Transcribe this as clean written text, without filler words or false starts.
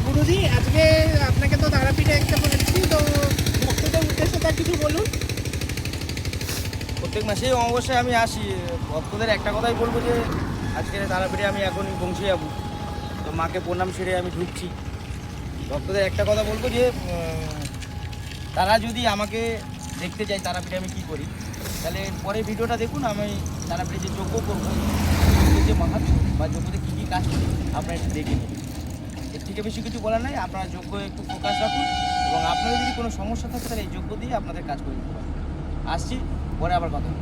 গুরুজি, আজকে আপনাকে তো তারাপীঠে একটা বলেছি, তো ভক্তদের উদ্দেশ্যে তার কিছু বলুন। প্রত্যেক মাসেই অবশ্যই আমি আসি। ভক্তদের একটা কথাই বলবো যে আজকের তারাপীঠে আমি এখনই পৌঁছে যাবো, তো মাকে প্রণাম সেরে আমি ঢুকছি। ভক্তদের একটা কথা বলবো যে তারা যদি আমাকে দেখতে চায় তারাপীঠে আমি কী করি, তাহলে পরে ভিডিওটা দেখুন। আমি তারাপীঠে যে যজ্ঞ করবো, যজ্ঞের যে মাহাত্ম্য বা যজ্ঞতে কী কী কাজ করি আপনারা একটু দেখে নিন। এর থেকে বেশি কিছু বলার নাই। আপনারা যজ্ঞ একটু ফোকাস রাখুন এবং আপনাদের যদি কোনো সমস্যা থাকে তাহলে এই যজ্ঞ দিয়ে আপনাদের কাজ করে দিতে পারেন। আসছি, পরে আবার কথা হবে।